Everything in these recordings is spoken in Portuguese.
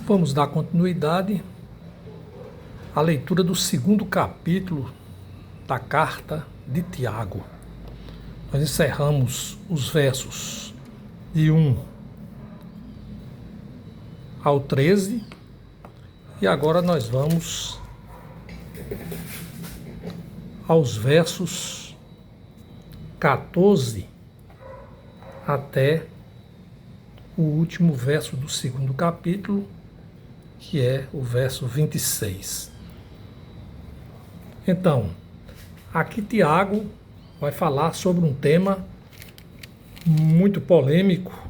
Vamos dar continuidade à leitura do segundo capítulo da carta de Tiago. Nós encerramos os versos de 1 ao 13 e agora nós vamos aos versos 14 até o último verso do segundo capítulo, que é o verso 26. Então, aqui Tiago vai falar sobre um tema muito polêmico,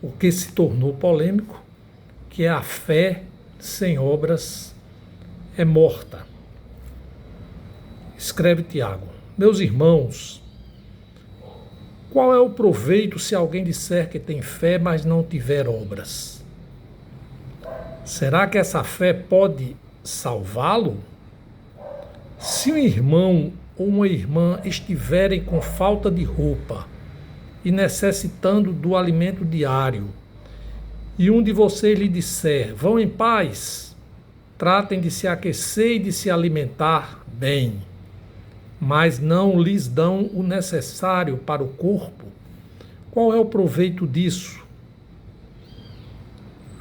o que se tornou polêmico, que é a fé sem obras é morta. Escreve Tiago: meus irmãos, qual é o proveito se alguém disser que tem fé, mas não tiver obras? Será que essa fé pode salvá-lo? Se um irmão ou uma irmã estiverem com falta de roupa e necessitando do alimento diário, e um de vocês lhe disser, vão em paz, tratem de se aquecer e de se alimentar bem, mas não lhes dão o necessário para o corpo, qual é o proveito disso?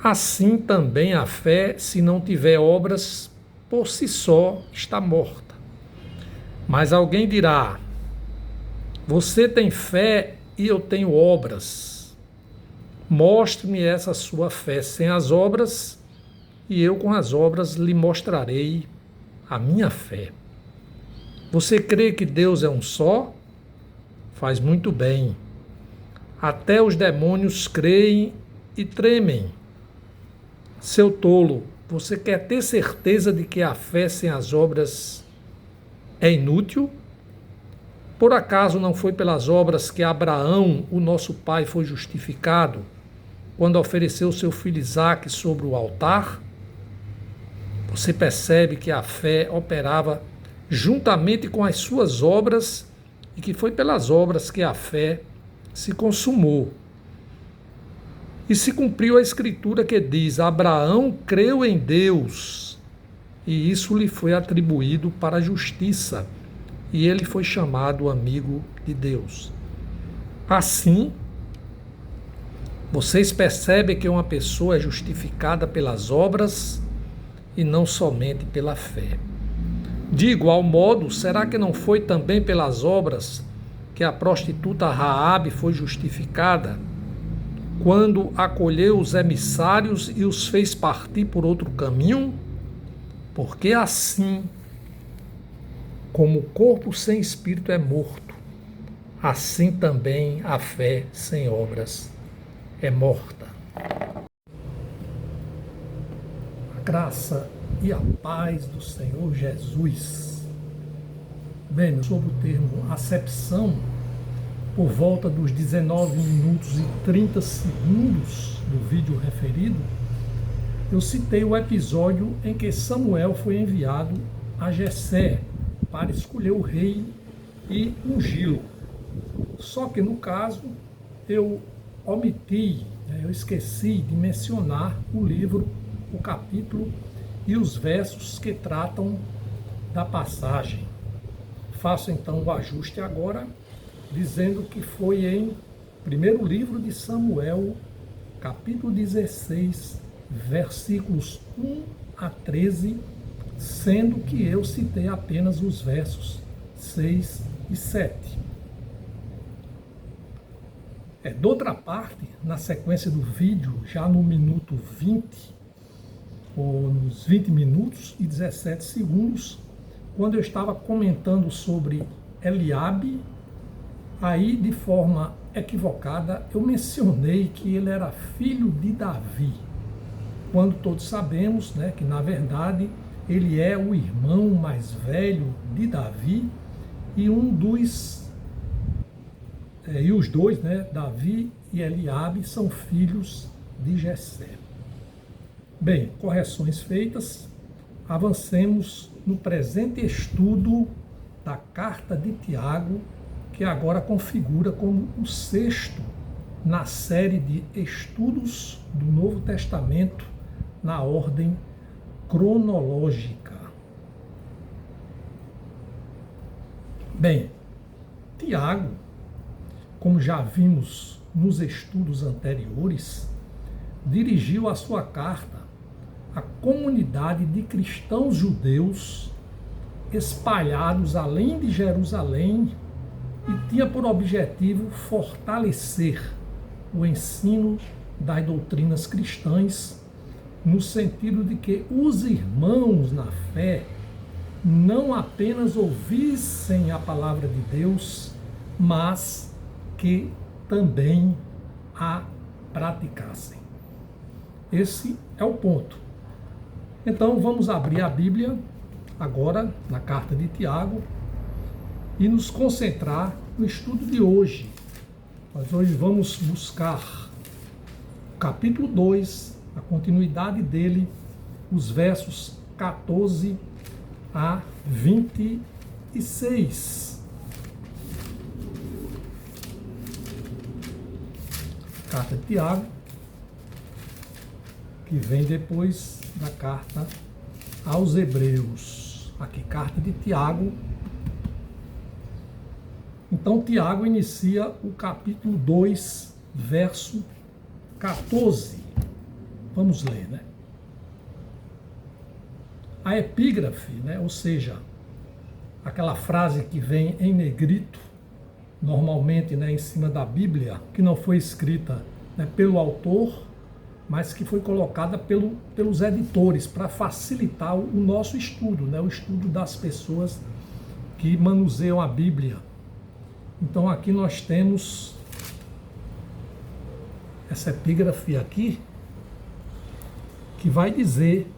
Assim também a fé, se não tiver obras, por si só está morta. Mas alguém dirá, você tem fé e eu tenho obras. Mostre-me essa sua fé sem as obras, e eu com as obras lhe mostrarei a minha fé. Você crê que Deus é um só? Faz muito bem. Até os demônios creem e tremem. Seu tolo, você quer ter certeza de que a fé sem as obras é inútil? Por acaso não foi pelas obras que Abraão, o nosso pai, foi justificado, quando ofereceu seu filho Isaque sobre o altar? Você percebe que a fé operava juntamente com as suas obras e que foi pelas obras que a fé se consumou. E se cumpriu a escritura que diz, Abraão creu em Deus e isso lhe foi atribuído para a justiça e ele foi chamado amigo de Deus. Assim, vocês percebem que uma pessoa é justificada pelas obras e não somente pela fé. De igual modo, será que não foi também pelas obras que a prostituta Raabe foi justificada, quando acolheu os emissários e os fez partir por outro caminho? Porque assim, como o corpo sem espírito é morto, assim também a fé sem obras é morta. A graça e a paz do Senhor Jesus. Bem, sobre o termo acepção, por volta dos 19 minutos e 30 segundos do vídeo referido, eu citei o episódio em que Samuel foi enviado a Jessé para escolher o rei e ungí-lo. Só que no caso eu omiti, eu esqueci de mencionar o livro, o capítulo e os versos que tratam da passagem. Faço então o ajuste agora, dizendo que foi em primeiro livro de Samuel, capítulo 16, versículos 1 a 13, sendo que eu citei apenas os versos 6 e 7. De outra parte, na sequência do vídeo, já no minuto 20, ou nos 20 minutos e 17 segundos, quando eu estava comentando sobre Eliabe, aí, de forma equivocada, eu mencionei que ele era filho de Davi, quando todos sabemos, que, na verdade, ele é o irmão mais velho de Davi e e os dois, Davi e Eliabe, são filhos de Jessé. Bem, correções feitas, avancemos no presente estudo da carta de Tiago, que agora configura como o sexto na série de estudos do Novo Testamento na ordem cronológica. Bem, Tiago, como já vimos nos estudos anteriores, dirigiu a sua carta à comunidade de cristãos judeus espalhados além de Jerusalém e tinha por objetivo fortalecer o ensino das doutrinas cristãs, no sentido de que os irmãos na fé não apenas ouvissem a palavra de Deus, mas que também a praticassem. Esse é o ponto. Então vamos abrir a Bíblia agora na carta de Tiago e nos concentrar no estudo de hoje. Nós hoje vamos buscar o capítulo 2, a continuidade dele, os versos 14 a 26. Carta de Tiago, que vem depois da carta aos Hebreus. Aqui, carta de Tiago. Então, Tiago inicia o capítulo 2, verso 14. Vamos ler, né? A epígrafe, né? Ou seja, aquela frase que vem em negrito, normalmente, né, em cima da Bíblia, que não foi escrita, né, pelo autor, mas que foi colocada pelos editores para facilitar o nosso estudo, né, o estudo das pessoas que manuseiam a Bíblia. Então aqui nós temos essa epígrafe aqui, que vai dizer: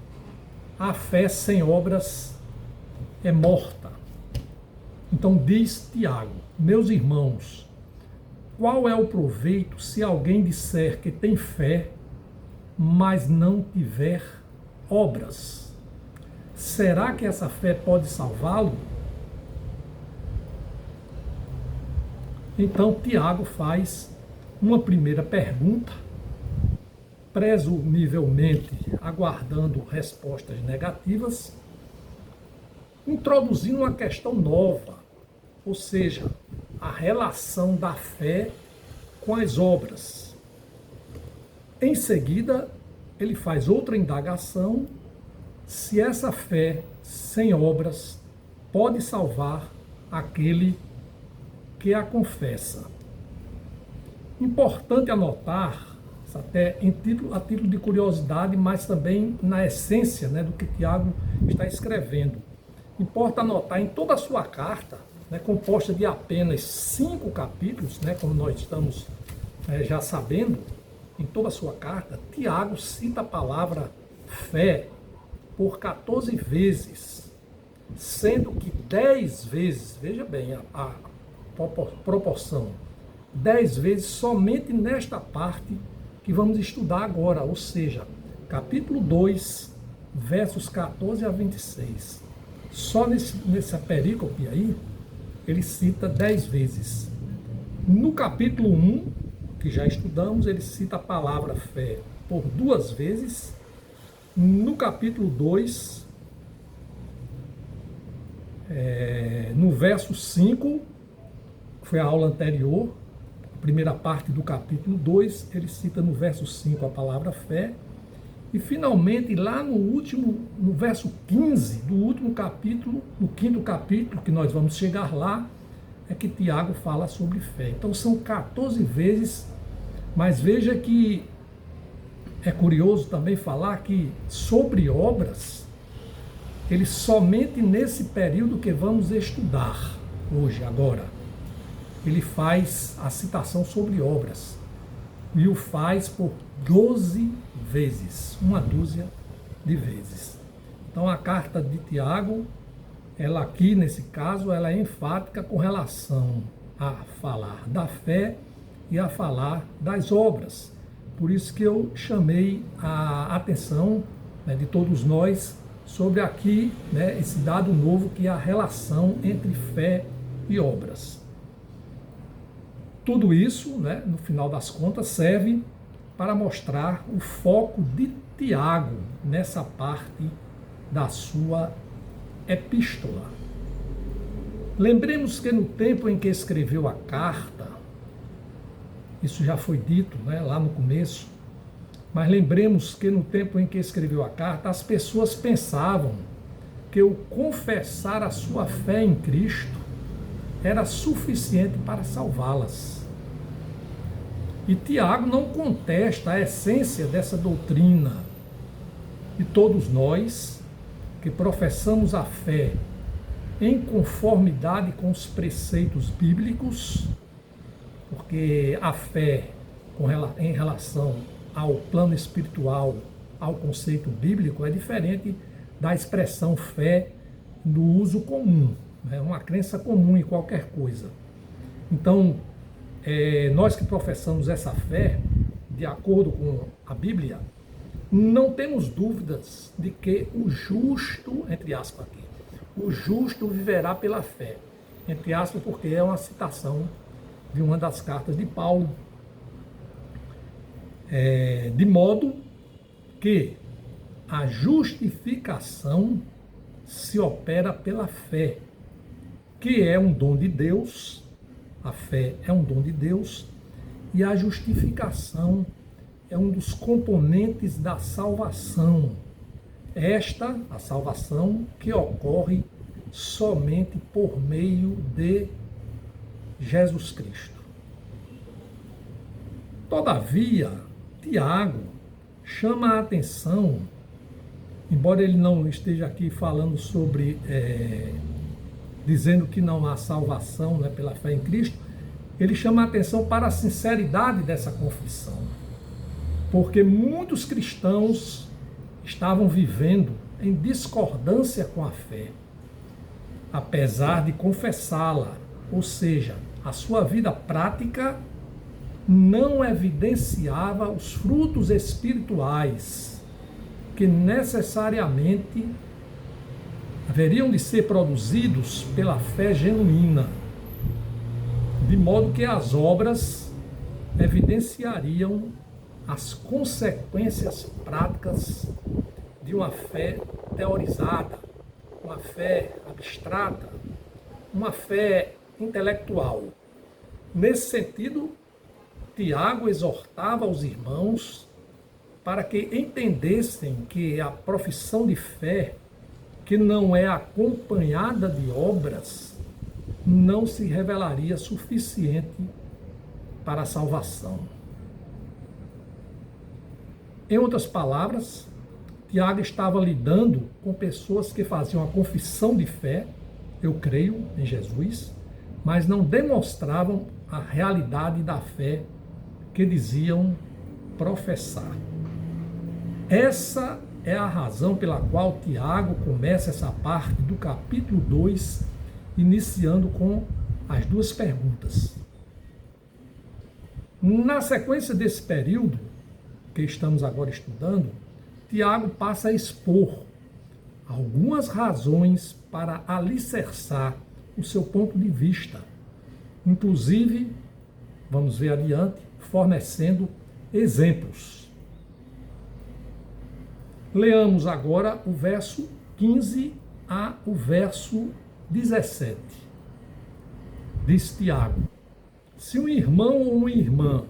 a fé sem obras é morta. Então diz Tiago: meus irmãos, qual é o proveito se alguém disser que tem fé, mas não tiver obras? Será que essa fé pode salvá-lo? Então Tiago faz uma primeira pergunta, presumivelmente aguardando respostas negativas, introduzindo uma questão nova, ou seja, a relação da fé com as obras. Em seguida, ele faz outra indagação, se essa fé sem obras pode salvar aquele que a confessa. Importante anotar, até a título de curiosidade, mas também na essência, né, do que Tiago está escrevendo. Importa anotar em toda a sua carta, né, composta de apenas 5 capítulos, né, como nós estamos já sabendo, em toda a sua carta, Tiago cita a palavra fé por 14 vezes, sendo que 10 vezes, veja bem a proporção, 10 vezes somente nesta parte que vamos estudar agora, ou seja, capítulo 2, versos 14 a 26. Só nessa perícope aí, ele cita 10 vezes. No capítulo 1, que já estudamos, ele cita a palavra fé por 2 vezes. No capítulo 2, no verso 5, que foi a aula anterior, primeira parte do capítulo 2, ele cita no verso 5 a palavra fé, e finalmente lá no verso 15 do último capítulo, no 5º capítulo, que nós vamos chegar lá, é que Tiago fala sobre fé. Então são 14 vezes, mas veja que é curioso também falar que sobre obras, ele somente nesse período que vamos estudar hoje, agora, ele faz a citação sobre obras, e o faz por 12 vezes, uma dúzia de vezes. Então a carta de Tiago, ela aqui nesse caso, ela é enfática com relação a falar da fé e a falar das obras. Por isso que eu chamei a atenção, né, de todos nós sobre aqui, né, esse dado novo, que é a relação entre fé e obras. Tudo isso, né, no final das contas, serve para mostrar o foco de Tiago nessa parte da sua epístola. Lembremos que no tempo em que escreveu a carta, isso já foi dito, né, lá no começo, mas lembremos que no tempo em que escreveu a carta, as pessoas pensavam que o confessar a sua fé em Cristo era suficiente para salvá-las. E Tiago não contesta a essência dessa doutrina. E todos nós que professamos a fé em conformidade com os preceitos bíblicos, porque a fé em relação ao plano espiritual, ao conceito bíblico, é diferente da expressão fé no uso comum, é uma crença comum em qualquer coisa. Então, nós que professamos essa fé, de acordo com a Bíblia, não temos dúvidas de que o justo, entre aspas aqui, o justo viverá pela fé, entre aspas, porque é uma citação de uma das cartas de Paulo, de modo que a justificação se opera pela fé, que é um dom de Deus, a fé é um dom de Deus, e a justificação é um dos componentes da salvação. Esta, a salvação, que ocorre somente por meio de Jesus Cristo. Todavia, Tiago chama a atenção, embora ele não esteja aqui falando sobre, dizendo que não há salvação, né, pela fé em Cristo, ele chama a atenção para a sinceridade dessa confissão. Porque muitos cristãos estavam vivendo em discordância com a fé, apesar de confessá-la, ou seja, a sua vida prática não evidenciava os frutos espirituais que necessariamente haveriam de ser produzidos pela fé genuína, de modo que as obras evidenciariam as consequências práticas de uma fé teorizada, uma fé abstrata, uma fé intelectual. Nesse sentido, Tiago exortava os irmãos para que entendessem que a profissão de fé, que não é acompanhada de obras, não se revelaria suficiente para a salvação. Em outras palavras, Tiago estava lidando com pessoas que faziam a confissão de fé, eu creio em Jesus, mas não demonstravam a realidade da fé que diziam professar. Essa é a razão pela qual Tiago começa essa parte do capítulo 2, iniciando com as duas perguntas. Na sequência desse período, que estamos agora estudando, Tiago passa a expor algumas razões para alicerçar o seu ponto de vista. Inclusive, vamos ver adiante, fornecendo exemplos. Leamos agora o verso 15 a o verso 17. Diz Tiago: se um irmão ou uma irmã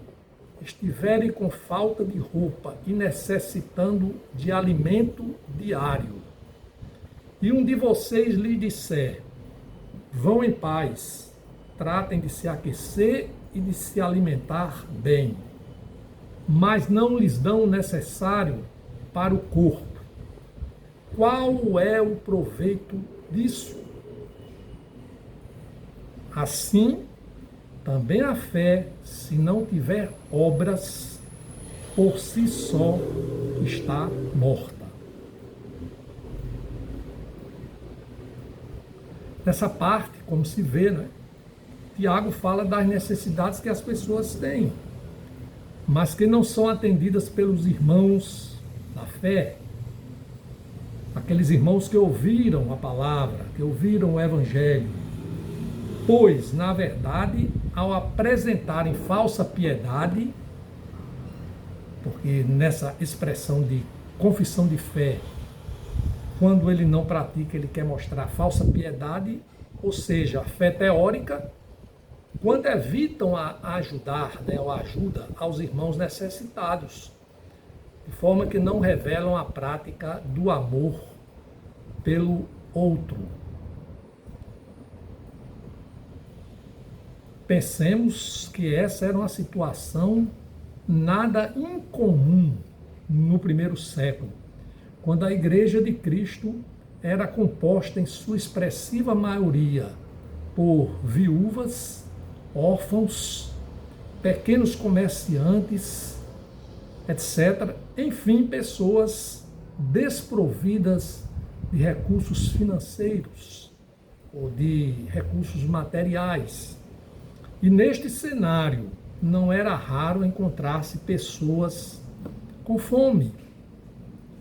estiverem com falta de roupa e necessitando de alimento diário, e um de vocês lhe disser: vão em paz, tratem de se aquecer e de se alimentar bem, mas não lhes dão o necessário para o corpo, qual é o proveito disso? Assim, também a fé, se não tiver obras, por si só está morta. Nessa parte, como se vê, né, Tiago fala das necessidades que as pessoas têm, mas que não são atendidas pelos irmãos da fé, aqueles irmãos que ouviram a palavra, que ouviram o evangelho, pois, na verdade, ao apresentarem falsa piedade, porque nessa expressão de confissão de fé, quando ele não pratica, ele quer mostrar falsa piedade, ou seja, fé teórica, quando evitam a ajudar, né, ou a ajuda aos irmãos necessitados, de forma que não revelam a prática do amor pelo outro. Pensemos que essa era uma situação nada incomum no primeiro século, quando a Igreja de Cristo era composta em sua expressiva maioria por viúvas, órfãos, pequenos comerciantes, etc. Enfim, pessoas desprovidas de recursos financeiros ou de recursos materiais. E neste cenário, não era raro encontrar-se pessoas com fome,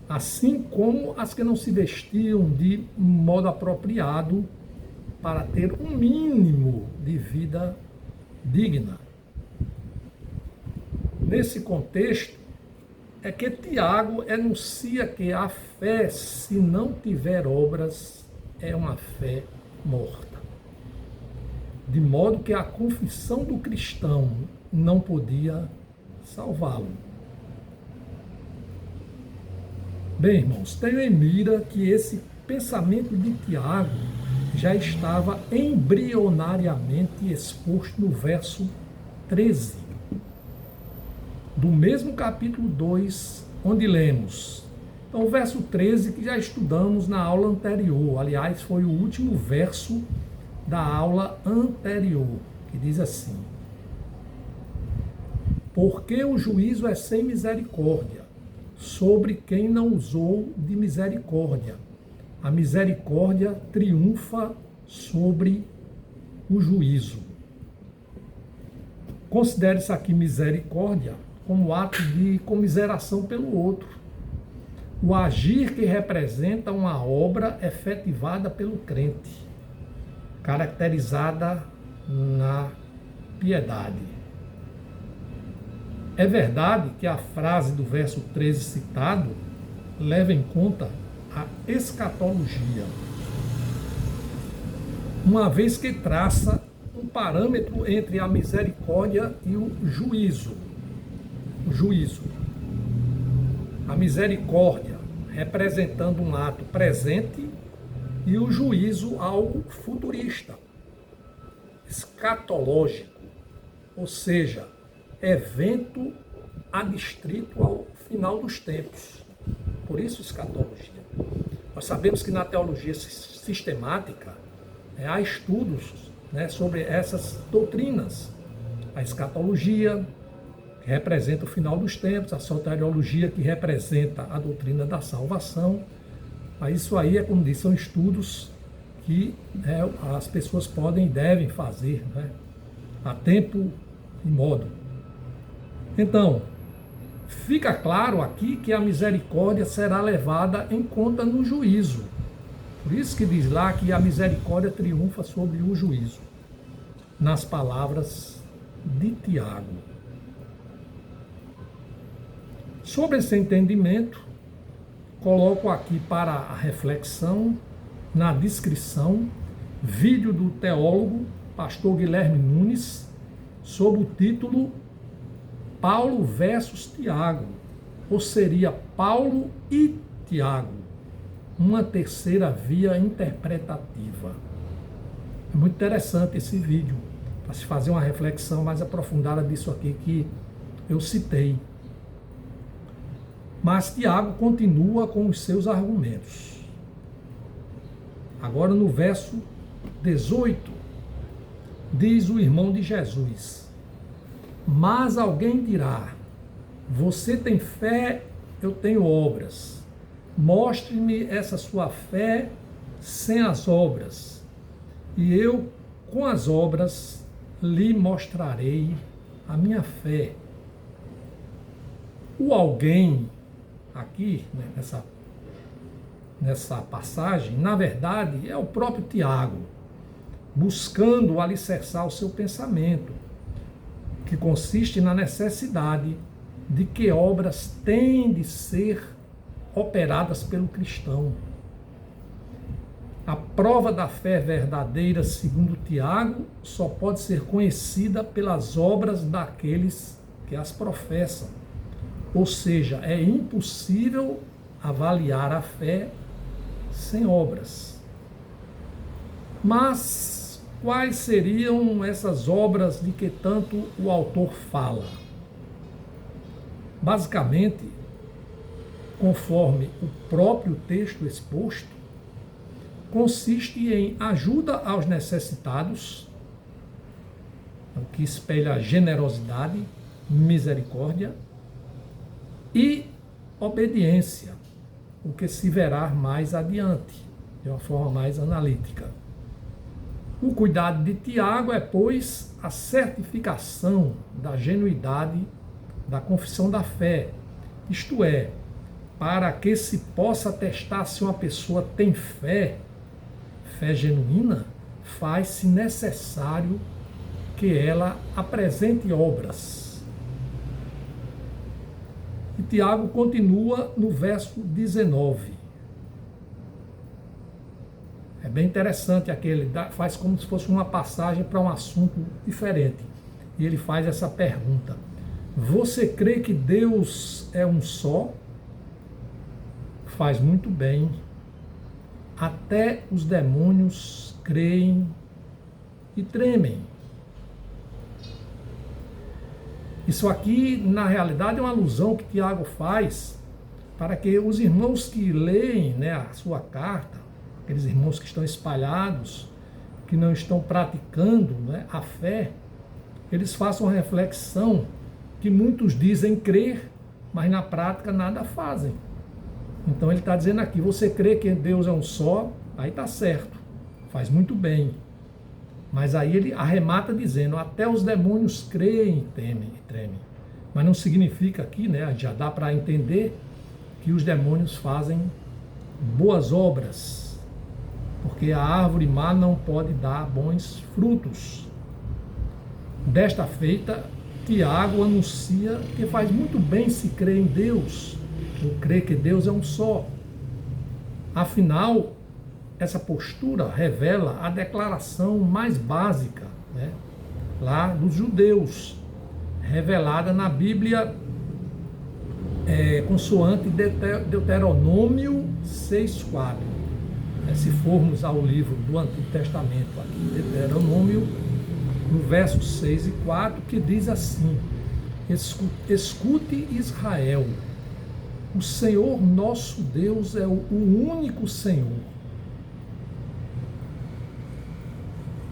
assim como as que não se vestiam de modo apropriado para ter um mínimo de vida digna. Nesse contexto, é que Tiago enuncia que a fé, se não tiver obras, é uma fé morta. De modo que a confissão do cristão não podia salvá-lo. Bem, irmãos, tenho em mira que esse pensamento de Tiago já estava embrionariamente exposto no verso 13, do mesmo capítulo 2, onde lemos. Então, o verso 13 que já estudamos na aula anterior, aliás, foi o último verso da aula anterior, que diz assim: porque o juízo é sem misericórdia sobre quem não usou de misericórdia. A misericórdia triunfa sobre o juízo. Considere-se aqui misericórdia como ato de comiseração pelo outro. O agir que representa uma obra efetivada pelo crente, caracterizada na piedade. É verdade que a frase do verso 13 citado leva em conta a escatologia, uma vez que traça um parâmetro entre a misericórdia e o juízo. O juízo. A misericórdia representando um ato presente e o juízo algo futurista, escatológico, ou seja, evento adstrito ao final dos tempos. Por isso, escatologia. Nós sabemos que na teologia sistemática há estudos, né, sobre essas doutrinas. A escatologia, que representa o final dos tempos, a soteriologia, que representa a doutrina da salvação. Mas isso aí, é como diz, são estudos que as pessoas podem e devem fazer, né, a tempo e modo. Então, fica claro aqui que a misericórdia será levada em conta no juízo. Por isso que diz lá que a misericórdia triunfa sobre o juízo, nas palavras de Tiago. Sobre esse entendimento, coloco aqui para a reflexão, na descrição, vídeo do teólogo pastor Guilherme Nunes, sob o título Paulo versus Tiago, ou seria Paulo e Tiago, uma terceira via interpretativa. É muito interessante esse vídeo, para se fazer uma reflexão mais aprofundada disso aqui que eu citei. Mas Tiago continua com os seus argumentos. Agora no verso 18, diz o irmão de Jesus: mas alguém dirá, você tem fé, eu tenho obras. Mostre-me essa sua fé sem as obras, e eu, com as obras, lhe mostrarei a minha fé. O alguém, aqui, né, nessa passagem, na verdade, é o próprio Tiago, buscando alicerçar o seu pensamento, que consiste na necessidade de que obras têm de ser operadas pelo cristão. A prova da fé verdadeira, segundo Tiago, só pode ser conhecida pelas obras daqueles que as professam. Ou seja, é impossível avaliar a fé sem obras. Mas quais seriam essas obras de que tanto o autor fala? Basicamente, conforme o próprio texto exposto, consiste em ajuda aos necessitados, o que espelha generosidade, misericórdia, e obediência, o que se verá mais adiante, de uma forma mais analítica. O cuidado de Tiago é, pois, a certificação da genuidade da confissão da fé, isto é, para que se possa atestar se uma pessoa tem fé genuína, faz-se necessário que ela apresente obras. E Tiago continua no verso 19. É bem interessante aquele, faz como se fosse uma passagem para um assunto diferente. E ele faz essa pergunta: você crê que Deus é um só? Faz muito bem. Até os demônios creem e tremem. Isso aqui, na realidade, é uma alusão que Tiago faz para que os irmãos que leem, né, a sua carta, aqueles irmãos que estão espalhados, que não estão praticando, né, a fé, eles façam a reflexão que muitos dizem crer, mas na prática nada fazem. Então ele está dizendo aqui, você crê que Deus é um só, aí está certo, faz muito bem. Mas aí ele arremata dizendo, até os demônios creem e tremem. Mas não significa aqui, né, já dá para entender que os demônios fazem boas obras, porque a árvore má não pode dar bons frutos. Desta feita, Tiago anuncia que faz muito bem se crer em Deus, ou crer que Deus é um só. Afinal, essa postura revela a declaração mais básica, né, lá dos judeus, revelada na Bíblia, consoante Deuteronômio 6,4. Se formos ao livro do Antigo Testamento, aqui, Deuteronômio, no verso 6 e 4, que diz assim: escute Israel, o Senhor nosso Deus é o único Senhor.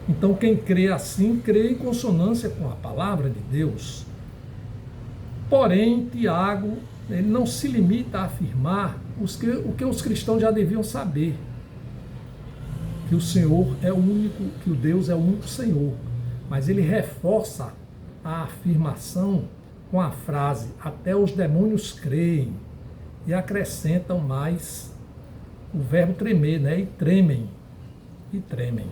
Então quem crê assim, crê em consonância com a palavra de Deus. Porém, Tiago, ele não se limita a afirmar o que os cristãos já deviam saber, que o Senhor é o único, que o Deus é o único Senhor. Mas ele reforça a afirmação com a frase, até os demônios creem, e acrescentam mais o verbo tremer, né? E tremem.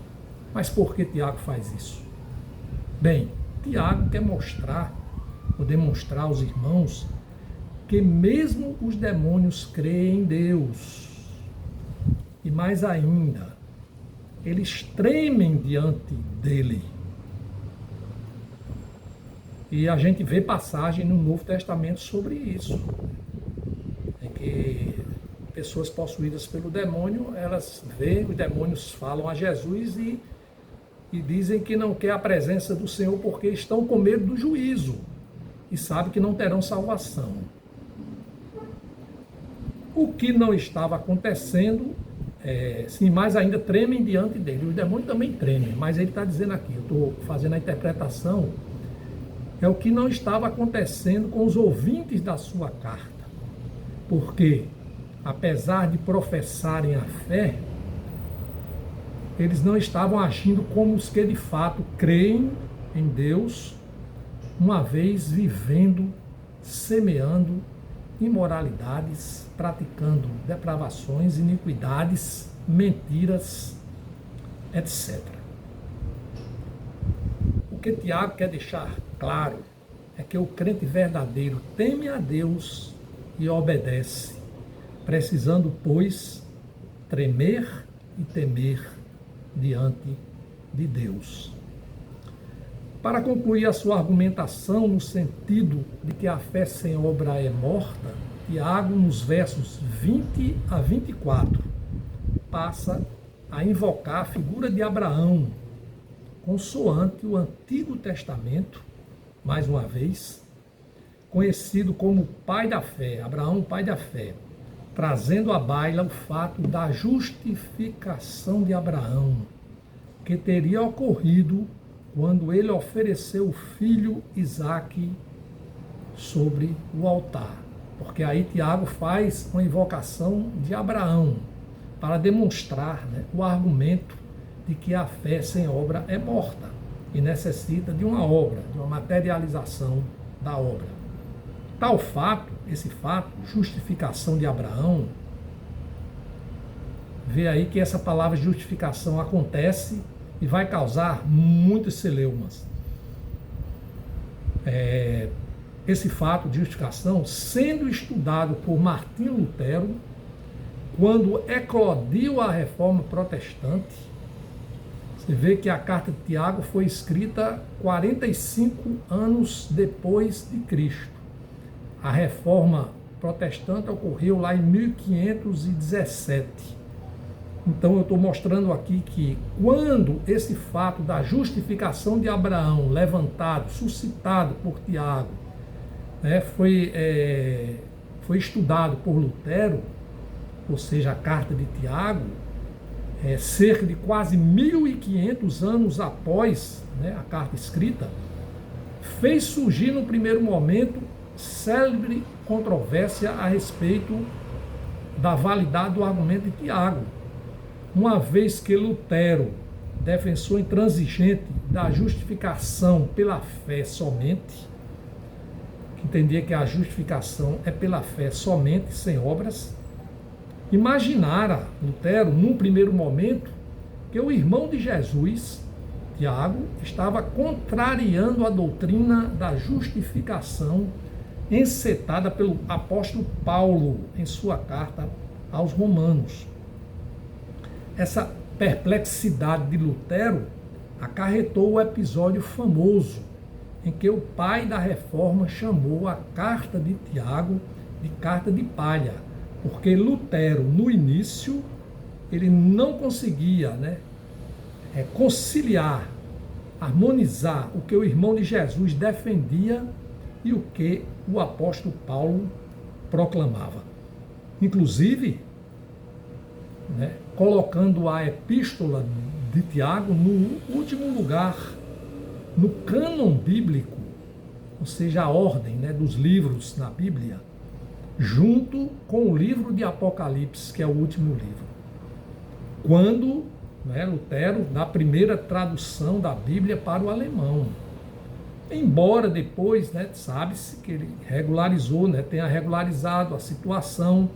Mas por que Tiago faz isso? Bem, Tiago quer mostrar, ou demonstrar aos irmãos, que mesmo os demônios creem em Deus. E mais ainda, eles tremem diante dele. E a gente vê passagem no Novo Testamento sobre isso. É que pessoas possuídas pelo demônio, elas veem, os demônios falam a Jesus e dizem que não quer a presença do Senhor porque estão com medo do juízo e sabem que não terão salvação. O que não estava acontecendo, sim, mais ainda tremem diante dele. Os demônios também tremem, mas ele está dizendo aqui, eu estou fazendo a interpretação, é o que não estava acontecendo com os ouvintes da sua carta. Porque, apesar de professarem a fé, eles não estavam agindo como os que de fato creem em Deus, uma vez vivendo, semeando imoralidades, praticando depravações, iniquidades, mentiras, etc. O que Tiago quer deixar claro é que o crente verdadeiro teme a Deus e obedece, precisando, pois, tremer e temer diante de Deus. Para concluir a sua argumentação no sentido de que a fé sem obra é morta, Tiago, nos versos 20 a 24, passa a invocar a figura de Abraão, consoante o Antigo Testamento, mais uma vez, conhecido como pai da fé, Abraão, pai da fé, trazendo à baila o fato da justificação de Abraão, que teria ocorrido quando ele ofereceu o filho Isaque sobre o altar. Porque aí Tiago faz uma invocação de Abraão para demonstrar, o argumento de que a fé sem obra é morta e necessita de uma obra, de uma materialização da obra. Tal fato, esse fato, justificação de Abraão, vê aí que essa palavra justificação acontece e vai causar muitas celeumas. Esse fato de justificação, sendo estudado por Martinho Lutero, quando eclodiu a reforma protestante, você vê que a carta de Tiago foi escrita 45 anos depois de Cristo. A reforma protestante ocorreu lá em 1517. Então eu estou mostrando aqui que quando esse fato da justificação de Abraão, levantado, suscitado por Tiago, foi estudado por Lutero, ou seja, a carta de Tiago, cerca de quase 1500 anos após a carta escrita, fez surgir no primeiro momento célebre controvérsia a respeito da validade do argumento de Tiago, uma vez que Lutero, defensor intransigente da justificação pela fé somente, que entendia que a justificação é pela fé somente, sem obras, imaginara Lutero, num primeiro momento, que o irmão de Jesus, Tiago, estava contrariando a doutrina da justificação encetada pelo apóstolo Paulo em sua carta aos Romanos. Essa perplexidade de Lutero acarretou o episódio famoso em que o pai da reforma chamou a carta de Tiago de carta de palha, porque Lutero, no início, ele não conseguia conciliar, harmonizar o que o irmão de Jesus defendia e o que o apóstolo Paulo proclamava. Inclusive, colocando a epístola de Tiago no último lugar, no cânon bíblico, ou seja, a ordem dos livros na Bíblia, junto com o livro de Apocalipse, que é o último livro. Quando Lutero, na primeira tradução da Bíblia para o alemão, embora depois, sabe-se que ele regularizou, tenha regularizado a situação,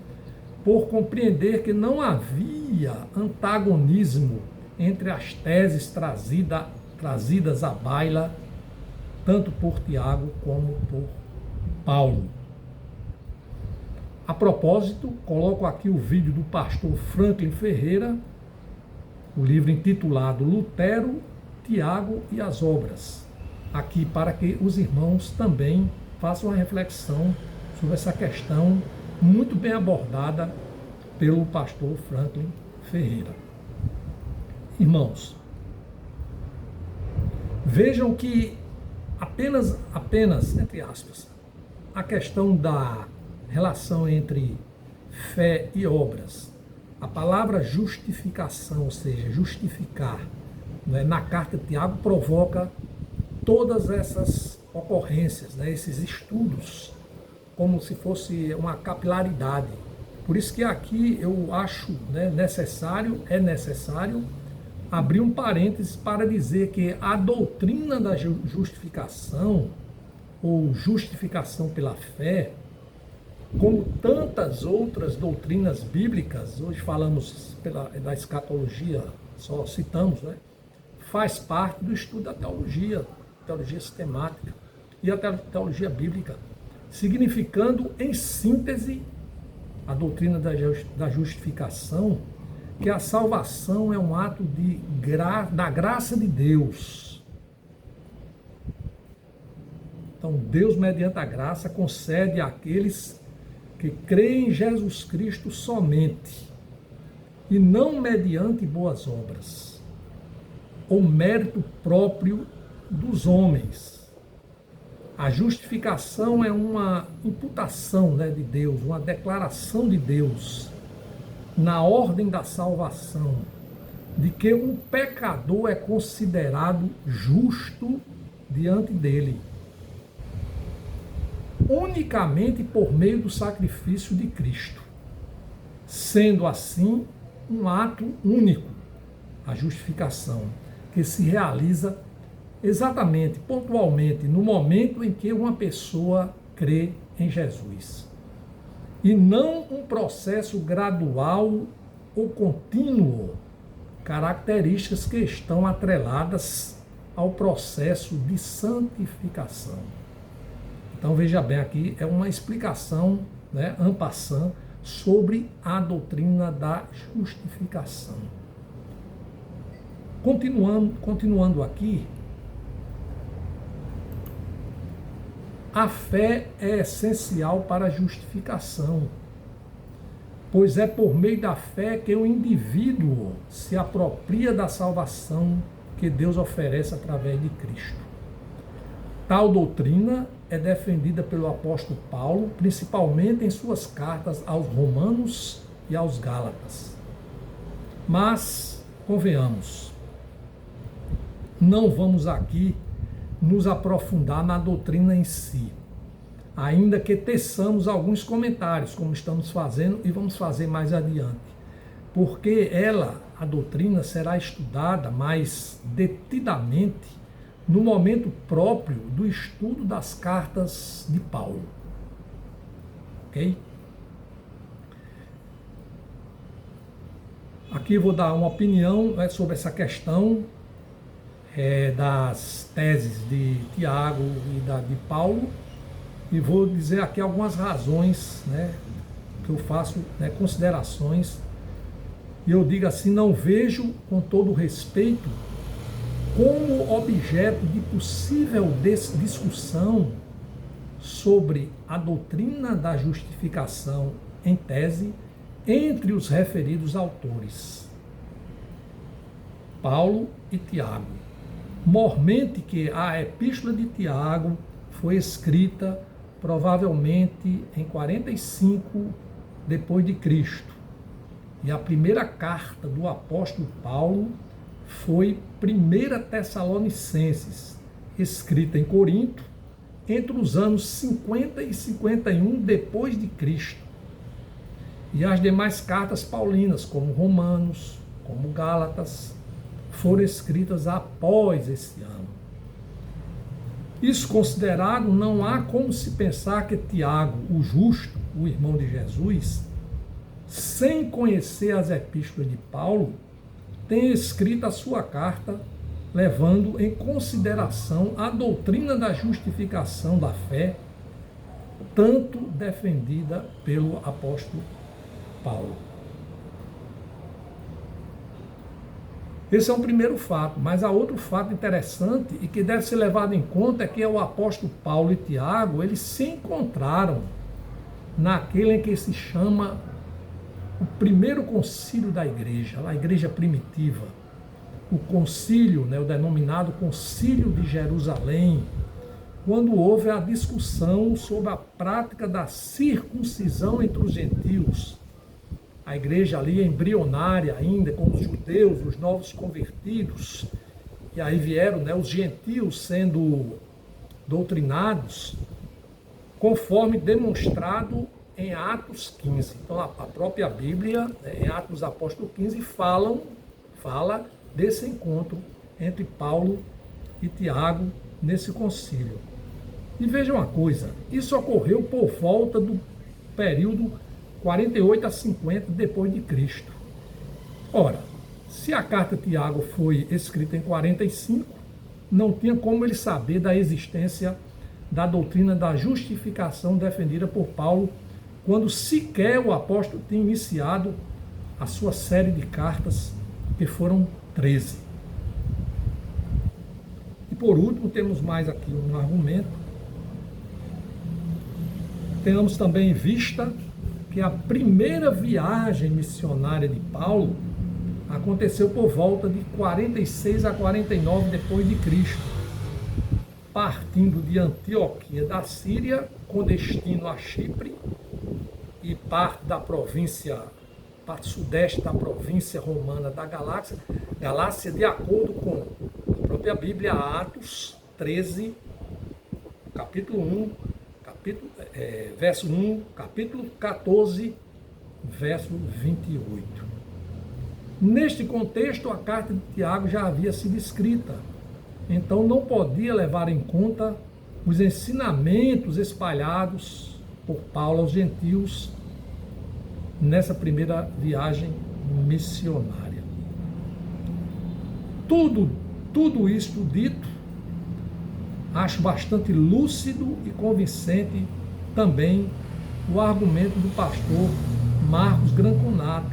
por compreender que não havia antagonismo entre as teses trazidas à baila, tanto por Tiago como por Paulo. A propósito, coloco aqui o vídeo do pastor Franklin Ferreira, o livro intitulado Lutero, Tiago e as Obras, aqui para que os irmãos também façam uma reflexão sobre essa questão muito bem abordada pelo pastor Franklin Ferreira. Irmãos, vejam que apenas, entre aspas, a questão da relação entre fé e obras, a palavra justificação, ou seja, justificar, na carta de Tiago provoca todas essas ocorrências, esses estudos, como se fosse uma capilaridade. Por isso que aqui eu acho necessário abrir um parênteses para dizer que a doutrina da justificação, ou justificação pela fé, como tantas outras doutrinas bíblicas, hoje falamos da escatologia, só citamos, faz parte do estudo da teologia sistemática. e a teologia bíblica, significando, em síntese, a doutrina da justificação, que a salvação é um ato da graça de Deus. Então, Deus, mediante a graça, concede àqueles que creem em Jesus Cristo somente, e não mediante boas obras, ou mérito próprio dos homens. A justificação é uma imputação, né, de Deus, uma declaração de Deus na ordem da salvação, de que um pecador é considerado justo diante dele, unicamente por meio do sacrifício de Cristo, sendo assim um ato único, a justificação, que se realiza exatamente, pontualmente, no momento em que uma pessoa crê em Jesus. E não um processo gradual ou contínuo, características que estão atreladas ao processo de santificação. Então veja bem, aqui é uma explicação, né, en passant, sobre a doutrina da justificação. Continuando aqui, a fé é essencial para a justificação, pois é por meio da fé que o indivíduo se apropria da salvação que Deus oferece através de Cristo. Tal doutrina é defendida pelo apóstolo Paulo, principalmente em suas cartas aos Romanos e aos Gálatas. Mas, convenhamos, não vamos aqui nos aprofundar na doutrina em si, ainda que teçamos alguns comentários, como estamos fazendo e vamos fazer mais adiante, porque a doutrina, será estudada mais detidamente no momento próprio do estudo das cartas de Paulo. Ok? Aqui vou dar uma opinião, né, sobre essa questão das teses de Tiago e de Paulo, e vou dizer aqui algumas razões, né, que eu faço, né, considerações, e eu digo assim: não vejo, com todo respeito, como objeto de possível discussão sobre a doutrina da justificação em tese entre os referidos autores, Paulo e Tiago. Mormente que a epístola de Tiago foi escrita provavelmente em 45 depois de Cristo, e a primeira carta do apóstolo Paulo foi 1 Tessalonicenses, escrita em Corinto entre os anos 50 e 51 depois de Cristo. E as demais cartas paulinas, como Romanos, como Gálatas, foram escritas após esse ano. Isso considerado, não há como se pensar que Tiago, o justo, o irmão de Jesus, sem conhecer as epístolas de Paulo, tenha escrito a sua carta levando em consideração a doutrina da justificação da fé, tanto defendida pelo apóstolo Paulo. Esse é um primeiro fato, mas há outro fato interessante e que deve ser levado em conta, é que o apóstolo Paulo e Tiago, eles se encontraram naquele em que se chama o primeiro concílio da igreja, a igreja primitiva. O concílio, né, o denominado Concílio de Jerusalém, quando houve a discussão sobre a prática da circuncisão entre os gentios. A igreja ali embrionária ainda, com os judeus, os novos convertidos, e aí vieram, né, os gentios sendo doutrinados, conforme demonstrado em Atos 15. Então a própria Bíblia, em Atos dos Apóstolos 15, fala desse encontro entre Paulo e Tiago nesse concílio. E veja uma coisa, isso ocorreu por volta do período 48 a 50 depois de Cristo. Ora, se a carta de Tiago foi escrita em 45, não tinha como ele saber da existência da doutrina da justificação defendida por Paulo, quando sequer o apóstolo tinha iniciado a sua série de cartas, que foram 13. E por último, temos mais aqui um argumento. Tenhamos também em vista que a primeira viagem missionária de Paulo aconteceu por volta de 46 a 49 depois de Cristo, partindo de Antioquia da Síria, com destino a Chipre e parte sudeste da província romana da Galácia, de acordo com a própria Bíblia, Atos 13, capítulo 1, verso 1, capítulo 14, verso 28. Neste contexto, a carta de Tiago já havia sido escrita, então não podia levar em conta os ensinamentos espalhados por Paulo aos gentios nessa primeira viagem missionária. Tudo isto dito, acho bastante lúcido e convincente também o argumento do pastor Marcos Granconato,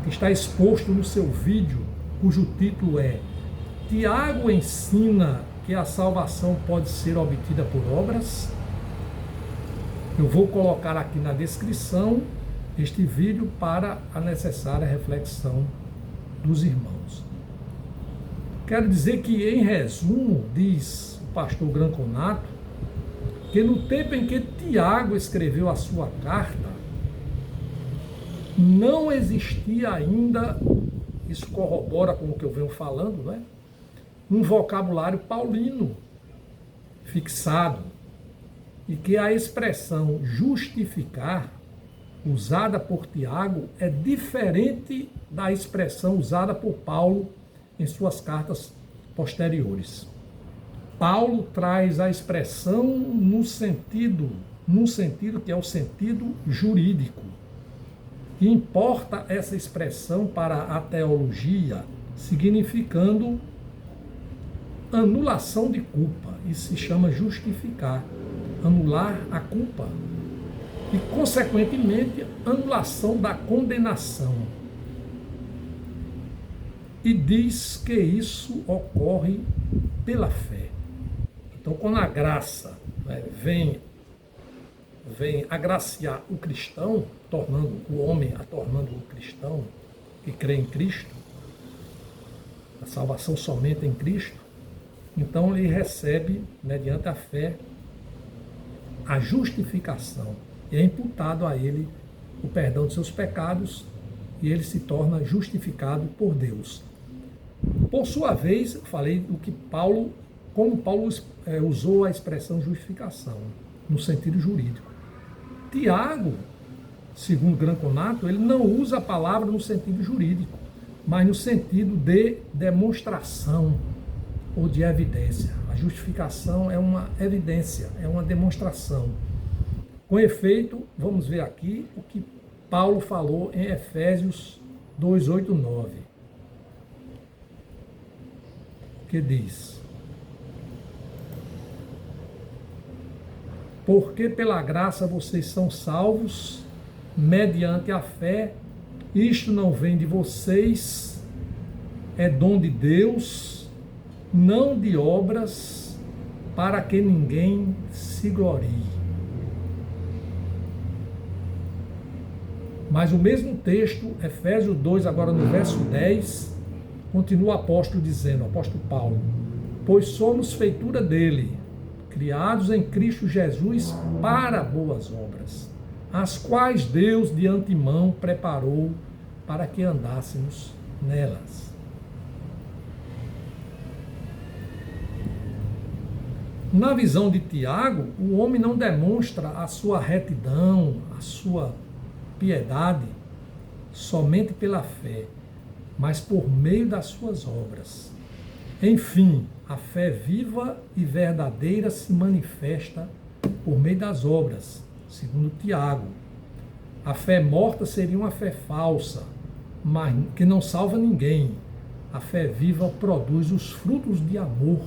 que está exposto no seu vídeo, cujo título é Tiago ensina que a salvação pode ser obtida por obras. Eu vou colocar aqui na descrição este vídeo para a necessária reflexão dos irmãos. Quero dizer que, em resumo, diz o pastor Granconato, que no tempo em que Tiago escreveu a sua carta, não existia ainda, isso corrobora com o que eu venho falando, não é? Um vocabulário paulino fixado, e que a expressão justificar, usada por Tiago, é diferente da expressão usada por Paulo em suas cartas posteriores. Paulo traz a expressão num sentido que é o sentido jurídico. E importa essa expressão para a teologia, significando anulação de culpa. Isso se chama justificar, anular a culpa. E, consequentemente, anulação da condenação. E diz que isso ocorre pela fé. Então, quando a graça vem agraciar o cristão, tornando o cristão que crê em Cristo, a salvação somente em Cristo, então ele recebe, mediante a fé, a justificação. E é imputado a ele o perdão de seus pecados e ele se torna justificado por Deus. Por sua vez, eu falei do que como Paulo usou a expressão justificação, no sentido jurídico. Tiago, segundo Granconato, ele não usa a palavra no sentido jurídico, mas no sentido de demonstração ou de evidência. A justificação é uma evidência, é uma demonstração. Com efeito, vamos ver aqui o que Paulo falou em Efésios 2, 8, 9. Que diz: porque pela graça vocês são salvos, mediante a fé, isto não vem de vocês, é dom de Deus, não de obras, para que ninguém se glorie. Mas o mesmo texto, Efésios 2, agora no verso 10, continua o apóstolo dizendo, o apóstolo Paulo: pois somos feitura dele, criados em Cristo Jesus para boas obras, as quais Deus de antemão preparou para que andássemos nelas. Na visão de Tiago, o homem não demonstra a sua retidão, a sua piedade somente pela fé, mas por meio das suas obras. Enfim, a fé viva e verdadeira se manifesta por meio das obras, segundo Tiago. A fé morta seria uma fé falsa, mas que não salva ninguém. A fé viva produz os frutos de amor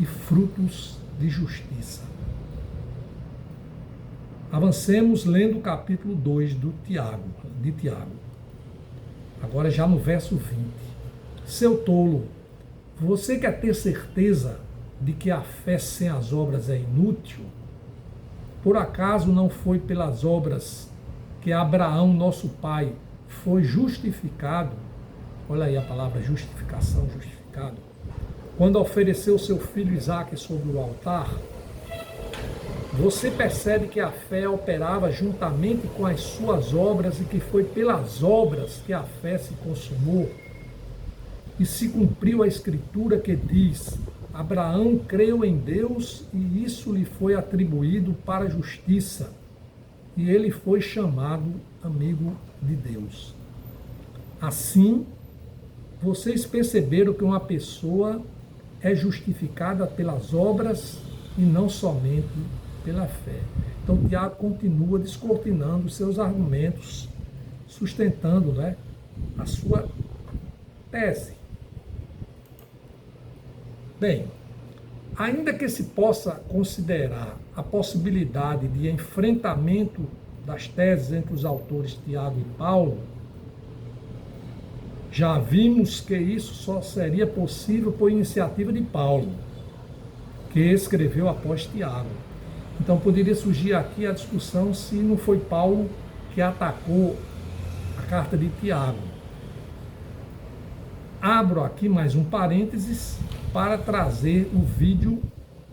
e frutos de justiça. Avancemos lendo o capítulo 2 de Tiago. Agora já no verso 20. Seu tolo, você quer ter certeza de que a fé sem as obras é inútil? Por acaso não foi pelas obras que Abraão, nosso pai, foi justificado? Olha aí a palavra justificação, justificado. Quando ofereceu seu filho Isaque sobre o altar, você percebe que a fé operava juntamente com as suas obras e que foi pelas obras que a fé se consumou. E se cumpriu a escritura que diz: Abraão creu em Deus e isso lhe foi atribuído para a justiça. E ele foi chamado amigo de Deus. Assim, vocês perceberam que uma pessoa é justificada pelas obras e não somente pela fé. Então, Tiago continua descortinando os seus argumentos, sustentando, a sua tese. Bem, ainda que se possa considerar a possibilidade de enfrentamento das teses entre os autores Tiago e Paulo, já vimos que isso só seria possível por iniciativa de Paulo, que escreveu após Tiago. Então poderia surgir aqui a discussão se não foi Paulo que atacou a carta de Tiago. Abro aqui mais um parênteses para trazer um vídeo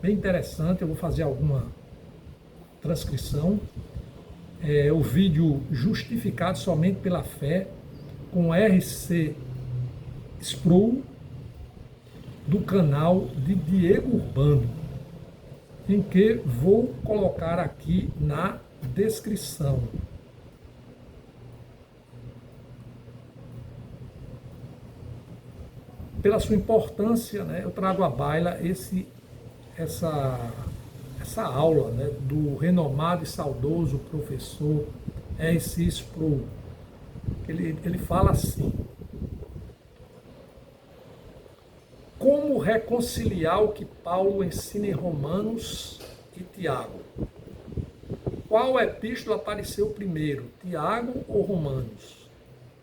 bem interessante. Eu vou fazer alguma transcrição. O vídeo Justificado Somente pela Fé, com R.C. Sproul, do canal de Diego Urbano, em que vou colocar aqui na descrição. Pela sua importância, eu trago à baila essa aula do renomado e saudoso professor R.C. Sproul. Ele fala assim: como reconciliar o que Paulo ensina em Romanos e Tiago? Qual epístola apareceu primeiro, Tiago ou Romanos?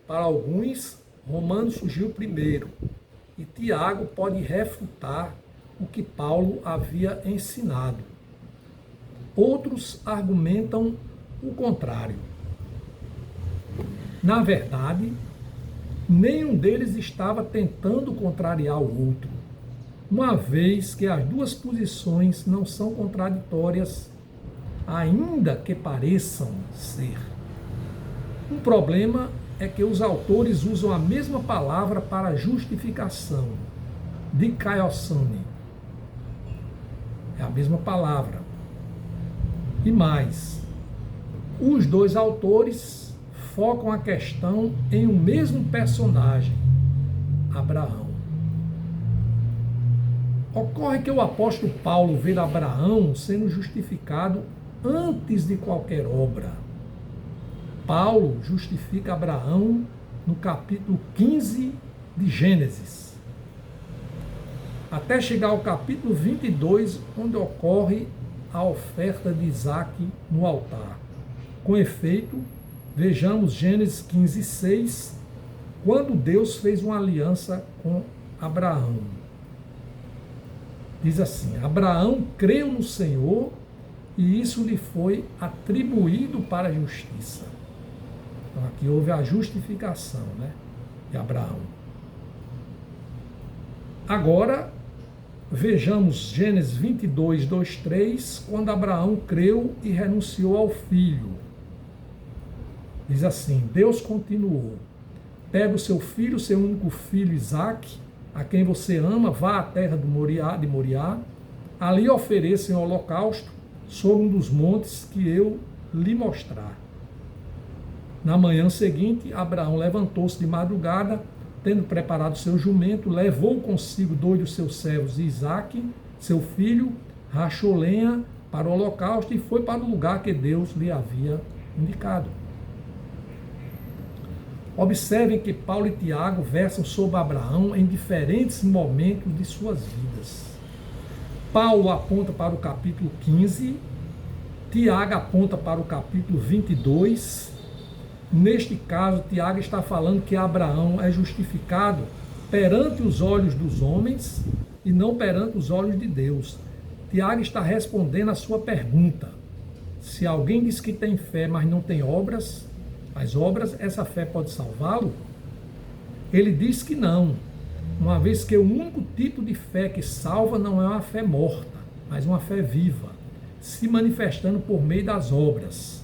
Para alguns, Romanos surgiu primeiro, e Tiago pode refutar o que Paulo havia ensinado. Outros argumentam o contrário. Na verdade, nenhum deles estava tentando contrariar o outro, uma vez que as duas posições não são contraditórias, ainda que pareçam ser. Um problema é que os autores usam a mesma palavra para justificação, dikaiosune. É a mesma palavra. E mais, os dois autores focam a questão em um mesmo personagem, Abraão. Ocorre que o apóstolo Paulo vê Abraão sendo justificado antes de qualquer obra. Paulo justifica Abraão no capítulo 15 de Gênesis, até chegar ao capítulo 22, onde ocorre a oferta de Isaque no altar. Com efeito, vejamos Gênesis 15, 6, quando Deus fez uma aliança com Abraão. Diz assim: Abraão creu no Senhor e isso lhe foi atribuído para a justiça. Então aqui houve a justificação de Abraão. Agora, vejamos Gênesis 22, 2, 3, quando Abraão creu e renunciou ao filho. Diz assim: Deus continuou: pega o seu filho, seu único filho Isaque, a quem você ama, vá à terra de Moriá, ali ofereça em holocausto sobre um dos montes que eu lhe mostrar. Na manhã seguinte, Abraão levantou-se de madrugada, tendo preparado seu jumento, levou consigo 2 dos seus servos, Isaque, seu filho, rachou lenha para o holocausto e foi para o lugar que Deus lhe havia indicado. Observem que Paulo e Tiago versam sobre Abraão em diferentes momentos de suas vidas. Paulo aponta para o capítulo 15, Tiago aponta para o capítulo 22. Neste caso, Tiago está falando que Abraão é justificado perante os olhos dos homens e não perante os olhos de Deus. Tiago está respondendo a sua pergunta. Se alguém diz que tem fé, mas não tem obras, as obras, essa fé pode salvá-lo? Ele diz que não, uma vez que o único tipo de fé que salva não é uma fé morta, mas uma fé viva, se manifestando por meio das obras.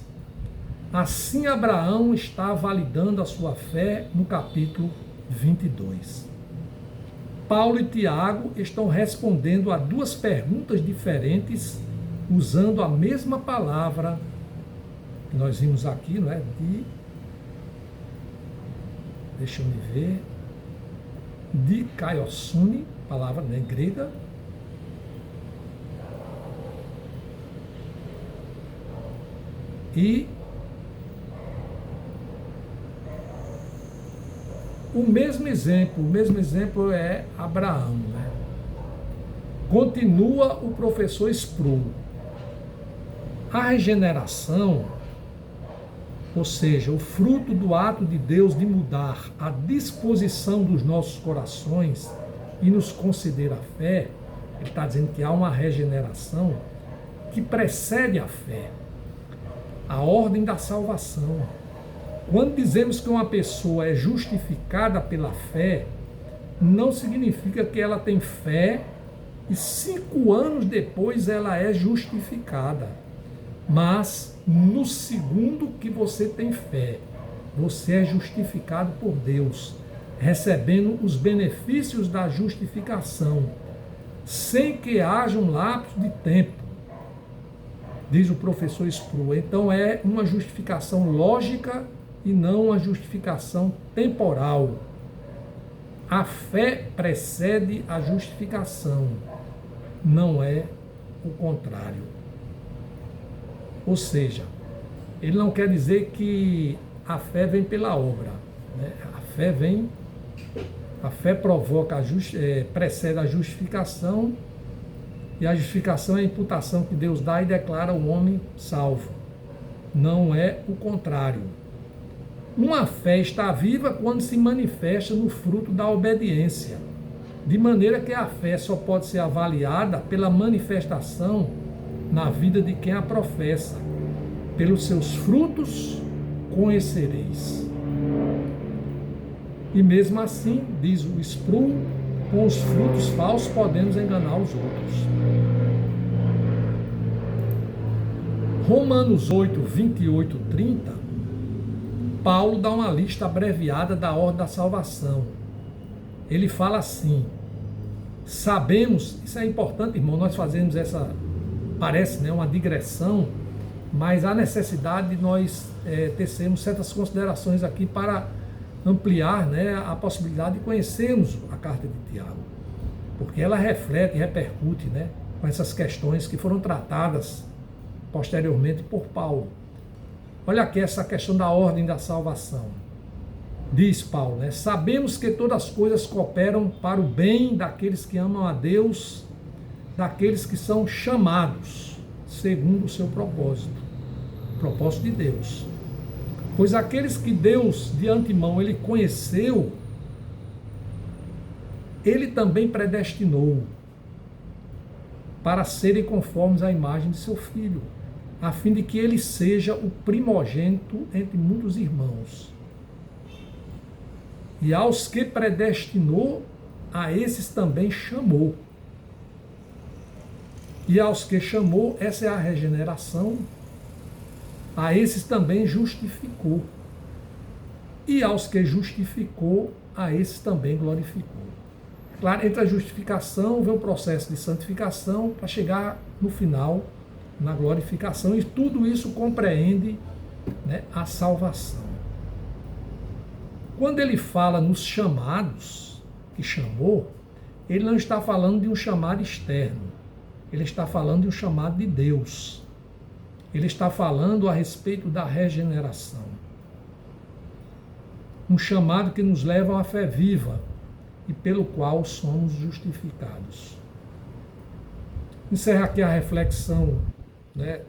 Assim, Abraão está validando a sua fé no capítulo 22. Paulo e Tiago estão respondendo a duas perguntas diferentes, usando a mesma palavra que nós vimos aqui, não é? Deixa eu me ver. Dikaiosune, palavra, né, grega. E o mesmo exemplo é Abraão, né? Continua o professor Sproul. A regeneração, ou seja, o fruto do ato de Deus de mudar a disposição dos nossos corações e nos conceder a fé, ele está dizendo que há uma regeneração que precede a fé, a ordem da salvação. Quando dizemos que uma pessoa é justificada pela fé, não significa que ela tem fé e 5 anos depois ela é justificada. Mas no segundo que você tem fé, você é justificado por Deus, recebendo os benefícios da justificação, sem que haja um lapso de tempo, diz o professor Sproul. Então é uma justificação lógica e não uma justificação temporal. A fé precede a justificação, não é o contrário. Ou seja, ele não quer dizer que a fé vem pela obra, né? A fé provoca, precede a justificação, e a justificação é a imputação que Deus dá e declara o homem salvo. Não é o contrário. Uma fé está viva quando se manifesta no fruto da obediência, de maneira que a fé só pode ser avaliada pela manifestação na vida de quem a professa. Pelos seus frutos conhecereis. E mesmo assim, diz o Sproul, com os frutos falsos podemos enganar os outros. Romanos 8, 28, 30, Paulo dá uma lista abreviada da ordem da salvação. Ele fala assim: sabemos, isso é importante, irmão, nós fazemos essa, parece, né, uma digressão, mas há necessidade de nós tecermos certas considerações aqui para ampliar, né, a possibilidade de conhecermos a carta de Tiago, porque ela reflete e repercute, né, com essas questões que foram tratadas posteriormente por Paulo. Olha aqui essa questão da ordem da salvação. Diz Paulo, né, sabemos que todas as coisas cooperam para o bem daqueles que amam a Deus, daqueles que são chamados segundo o seu propósito de Deus. Pois aqueles que Deus de antemão ele conheceu, ele também predestinou para serem conformes à imagem de seu Filho, a fim de que ele seja o primogênito entre muitos irmãos. E aos que predestinou, a esses também chamou. E aos que chamou, essa é a regeneração, a esses também justificou. E aos que justificou, a esses também glorificou. Claro, entre a justificação vem o processo de santificação para chegar no final, na glorificação, e tudo isso compreende, né, a salvação. Quando ele fala nos chamados, que chamou, ele não está falando de um chamado externo, ele está falando de um chamado de Deus. Ele está falando a respeito da regeneração. Um chamado que nos leva a uma fé viva e pelo qual somos justificados. Encerra aqui a reflexão, né,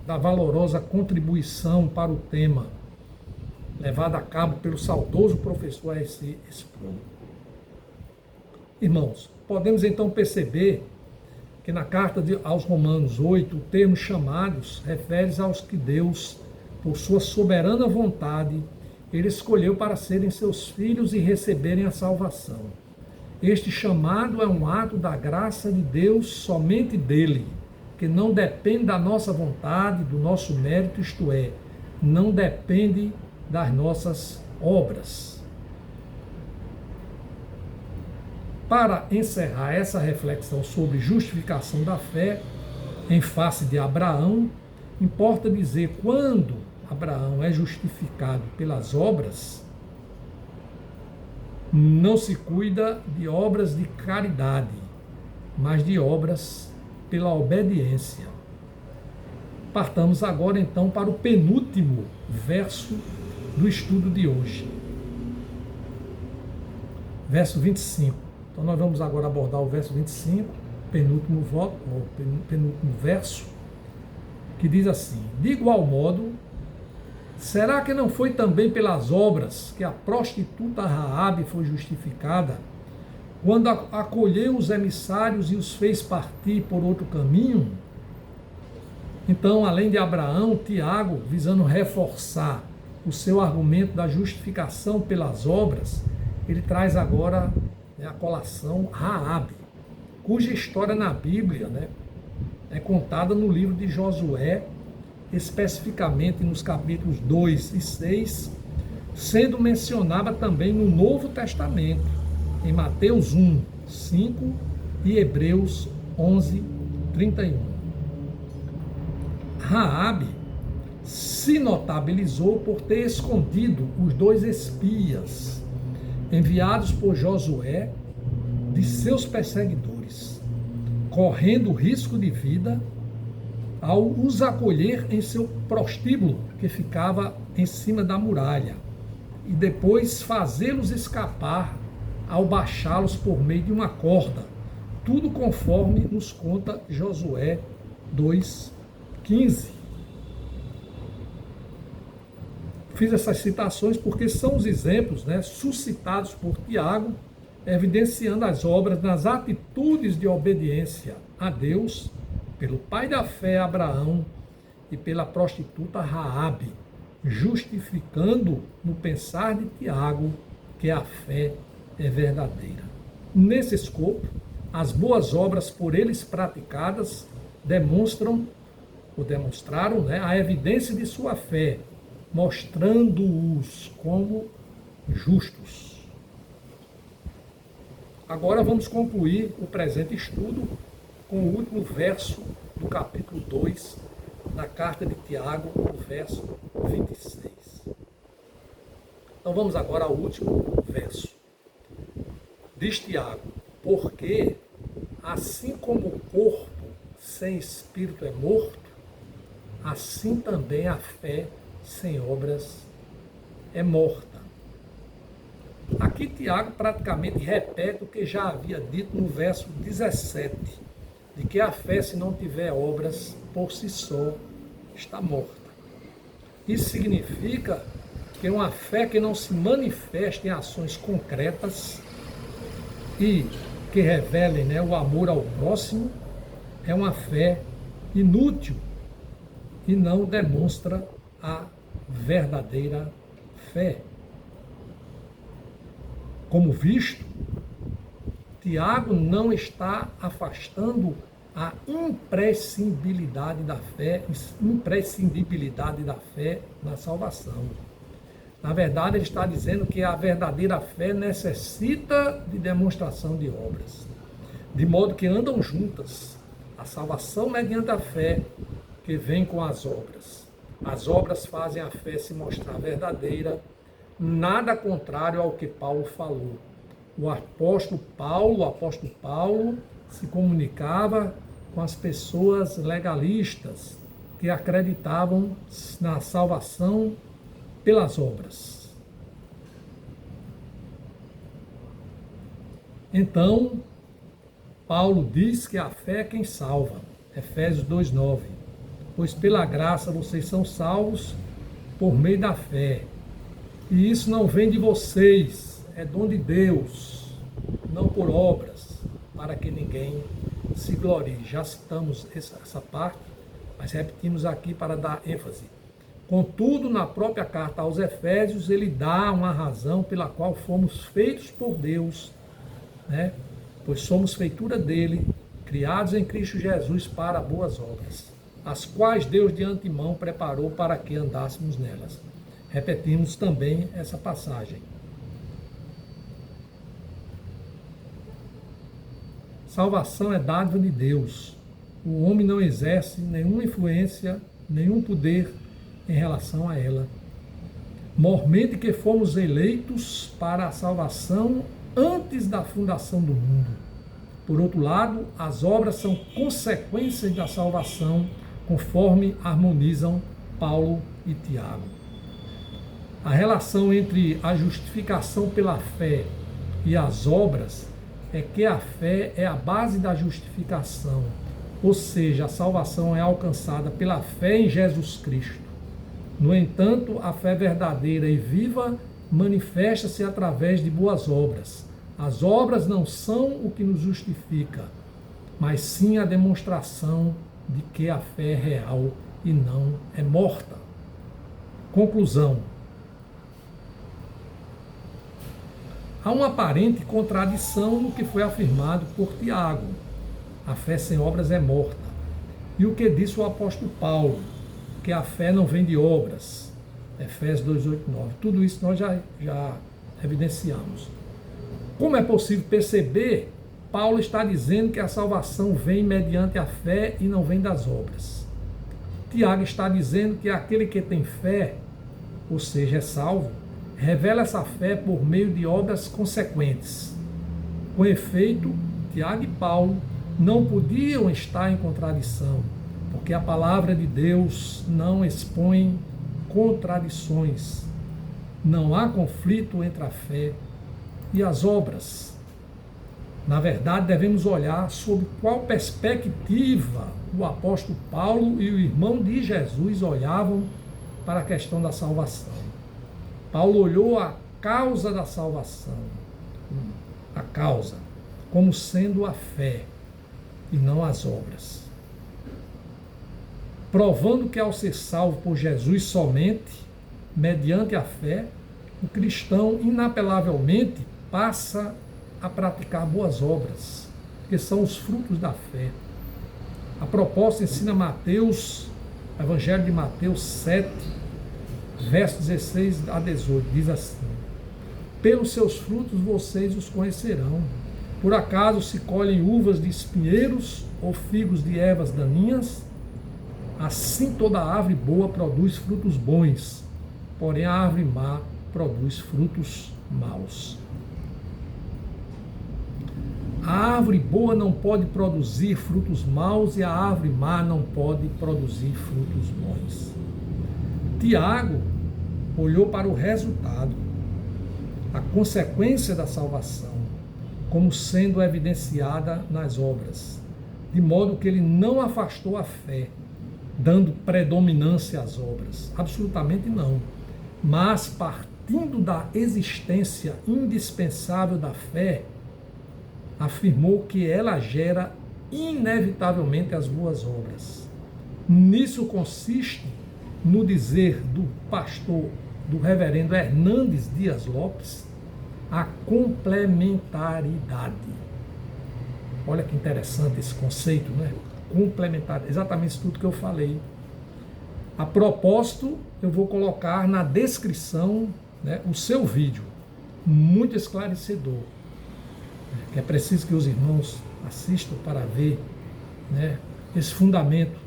da valorosa contribuição para o tema levada a cabo pelo saudoso professor R.C. Sproul. Irmãos, podemos então perceber que na carta aos Romanos 8, o termo chamados refere-se aos que Deus, por sua soberana vontade, ele escolheu para serem seus filhos e receberem a salvação. Este chamado é um ato da graça de Deus, somente dele, que não depende da nossa vontade, do nosso mérito, isto é, não depende das nossas obras. Para encerrar essa reflexão sobre justificação da fé em face de Abraão, importa dizer quando Abraão é justificado pelas obras, não se cuida de obras de caridade, mas de obras pela obediência. Partamos agora então para o penúltimo verso do estudo de hoje. Verso 25. Então nós vamos agora abordar o verso 25, penúltimo verso, que diz assim: de igual modo, será que não foi também pelas obras que a prostituta Raabe foi justificada, quando acolheu os emissários e os fez partir por outro caminho? Então, além de Abraão, Tiago, visando reforçar o seu argumento da justificação pelas obras, ele traz agora a colação Raabe, cuja história na Bíblia, é contada no livro de Josué, especificamente nos capítulos 2 e 6, sendo mencionada também no Novo Testamento, em Mateus 1, 5 e Hebreus 11, 31. Raabe se notabilizou por ter escondido os 2 espias enviados por Josué de seus perseguidores, correndo risco de vida ao os acolher em seu prostíbulo, que ficava em cima da muralha, e depois fazê-los escapar ao baixá-los por meio de uma corda, tudo conforme nos conta Josué 2:15. Fiz essas citações porque são os exemplos, suscitados por Tiago, evidenciando as obras nas atitudes de obediência a Deus, pelo pai da fé Abraão e pela prostituta Raabe, justificando no pensar de Tiago que a fé é verdadeira. Nesse escopo, as boas obras por eles praticadas demonstraram a evidência de sua fé, mostrando-os como justos. Agora vamos concluir o presente estudo com o último verso do capítulo 2 da carta de Tiago, o verso 26. Então vamos agora ao último verso. Diz Tiago: porque assim como o corpo sem espírito é morto, assim também a fé sem obras é morta. Aqui Tiago praticamente repete o que já havia dito no verso 17, de que a fé, se não tiver obras, por si só está morta. Isso significa que uma fé que não se manifesta em ações concretas e que revelem o amor ao próximo é uma fé inútil e não demonstra a verdadeira fé. Como visto, Tiago não está afastando a imprescindibilidade da fé na salvação. Na verdade, ele está dizendo que a verdadeira fé necessita de demonstração de obras, de modo que andam juntas a salvação mediante a fé que vem com as obras. As obras fazem a fé se mostrar verdadeira, nada contrário ao que Paulo falou. O apóstolo Paulo se comunicava com as pessoas legalistas que acreditavam na salvação pelas obras. Então, Paulo diz que a fé é quem salva. Efésios 2:9. Pois pela graça vocês são salvos por meio da fé. E isso não vem de vocês, é dom de Deus, não por obras, para que ninguém se glorie. Já citamos essa parte, mas repetimos aqui para dar ênfase. Contudo, na própria carta aos Efésios, ele dá uma razão pela qual fomos feitos por Deus, né? Pois somos feitura dele, criados em Cristo Jesus para boas obras, as quais Deus de antemão preparou para que andássemos nelas. Repetimos também essa passagem. Salvação é dádiva de Deus. O homem não exerce nenhuma influência, nenhum poder em relação a ela. Mormente que fomos eleitos para a salvação antes da fundação do mundo. Por outro lado, as obras são consequências da salvação, conforme harmonizam Paulo e Tiago. A relação entre a justificação pela fé e as obras é que a fé é a base da justificação, ou seja, a salvação é alcançada pela fé em Jesus Cristo. No entanto, a fé verdadeira e viva manifesta-se através de boas obras. As obras não são o que nos justifica, mas sim a demonstração de que a fé é real e não é morta. Conclusão. Há uma aparente contradição no que foi afirmado por Tiago. A fé sem obras é morta. E o que disse o apóstolo Paulo? Que a fé não vem de obras. Efésios 2:8-9. Tudo isso nós já evidenciamos. Como é possível perceber, Paulo está dizendo que a salvação vem mediante a fé e não vem das obras. Tiago está dizendo que aquele que tem fé, ou seja, é salvo, revela essa fé por meio de obras consequentes. Com efeito, Tiago e Paulo não podiam estar em contradição, porque a palavra de Deus não expõe contradições. Não há conflito entre a fé e as obras. Na verdade, devemos olhar sob qual perspectiva o apóstolo Paulo e o irmão de Jesus olhavam para a questão da salvação. Paulo olhou a causa da salvação, a causa, como sendo a fé e não as obras. Provando que ao ser salvo por Jesus somente, mediante a fé, o cristão inapelavelmente passa a praticar boas obras, que são os frutos da fé. A proposta ensina Mateus, Evangelho de Mateus 7, versos 16 a 18, diz assim: pelos seus frutos vocês os conhecerão. Por acaso se colhem uvas de espinheiros ou figos de ervas daninhas? Assim toda árvore boa produz frutos bons, porém a árvore má produz frutos maus. A árvore boa não pode produzir frutos maus e a árvore má não pode produzir frutos bons. Tiago olhou para o resultado, a consequência da salvação, como sendo evidenciada nas obras, de modo que ele não afastou a fé, dando predominância às obras. Absolutamente não. Mas partindo da existência indispensável da fé, afirmou que ela gera inevitavelmente as boas obras. Nisso consiste no dizer do pastor, do reverendo Hernandes Dias Lopes, a complementaridade. Olha que interessante esse conceito, né? Complementar, exatamente tudo que eu falei. A propósito, eu vou colocar na descrição, né, o seu vídeo, muito esclarecedor, que é preciso que os irmãos assistam para ver, né, esse fundamento